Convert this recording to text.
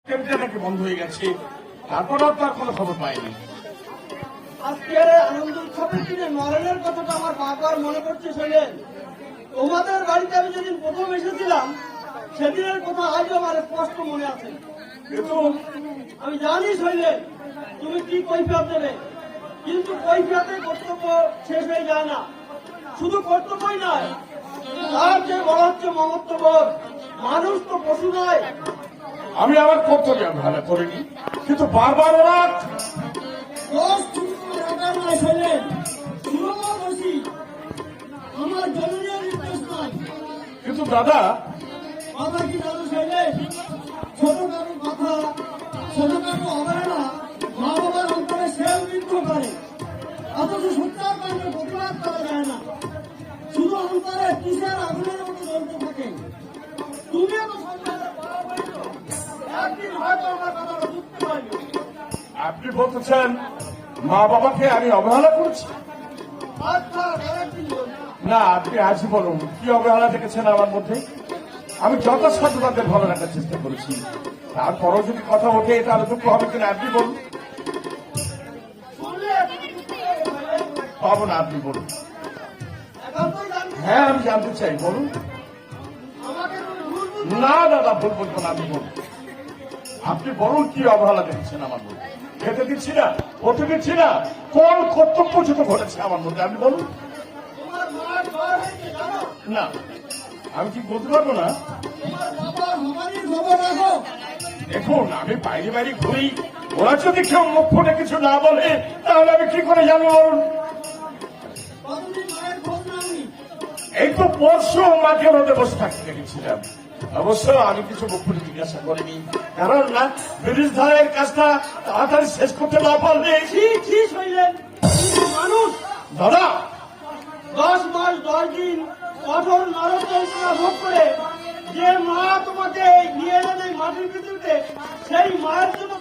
নাকি বন্ধ হয়ে গেছে, তারপরেও তার কোনো খবর পাইনি। আজকে আনন্দ উৎসবের দিনে মরণের কথাটা আমার বারবার মনে পড়ছে। শৈলেন, তোমাদের বাড়িতে আমি যেদিন প্রথম এসেছিলাম সেদিনের কথা আজও আমার স্পষ্ট মনে আছে। কিন্তু আমি জানি শৈলেন তুমি কি কৈফিয়ত দেবে, কিন্তু কৈফিয়তে কর্তব্য শেষ হয়ে যায় না। শুধু কর্তব্যই নয়, তার যে বড় হচ্ছে মমত্ববোধ। মানুষ তো পশু নয়। আমি আমার কর্তব্য অবহেলা করিনি, কিন্তু বারবার ওরা দোষ শুধু রাখার নয় শৈলেন, সুরমা দোষী। আমার জরুরি নির্দেশ নয়। কিন্তু দাদা কথা কি জানো শৈলেন, ছোটখাটো কথা, ছোটখাটো অবহেলা মা বাবার অন্তরে সেও বিদ্ধ করে, অথচ সত্যার প্রতিবাদ করা যায় না। শুধু অন্তরে কিসের আগুনের মতো জ্বলতে থাকে। তুমিও তো সন্তানের বড় হয়েছ, একদিন হয়তো আমার কথাটা বুঝতে পারবে। আপনি বলতেছেন মা বাবাকে আমি অবহেলা করেছি? আচ্ছা, আরেকদিন বলবো। না, আপনি আজই বলুন কি অবহেলা দেখেছেন আমার মধ্যে। আমি যথাসাধ্য তাদের ভালো রাখার চেষ্টা করেছি, তারপরও যদি কথা ওঠে তাহলে দুঃখ হবে কিনা আপনি বলুন। শুনলে পাবো না, আপনি বলুন। একান্তই জানতে হ্যাঁ, আমি জানতে চাই, বলুন। আমাকে তুমি ভুল বুঝছো। না দাদা, ভুল বলবো না, আপনি বলুন। আপনি বলুন কি অবহেলা দেখেছেন আমার মধ্যে। খেতে দিচ্ছি না, হতে দিচ্ছি না, কোন কর্তব্য ছোট ঘটেছে আমার মধ্যে আপনি বলুন। তোমার মার জ্বর হয়েছে জানো? না, আমি কি বলতে পারবো না। তোমার বাবা আমারই খবর রাখো। দেখুন, আমি বাইরে বাইরে ঘুরি, ওরা যদি কেউ মুখ ফুটে কিছু না বলে তাহলে আমি কি করে জানবো বলুন। কতদিন মায়ের খোঁজ নাওনি? এই তো পরশু মাকে রোদে বসে থাকতে দেখেছিলাম। অবশ্য আমি কিছু মুখ ফুটে জিজ্ঞাসা করিনি, কারণ না ব্রিটিশ ধারের কাজটা তাড়াতাড়ি শেষ করতে না পারলে। কি শৈলেন, তুমি মানুষ। দাদা 10 মাস 10 দিন কঠোর নরকযন্ত্রণা ভোগ করে যে মা তোমাকে নিয়ে এলেন এই মাটির পৃথিবীতে, সেই মায়ের জন্য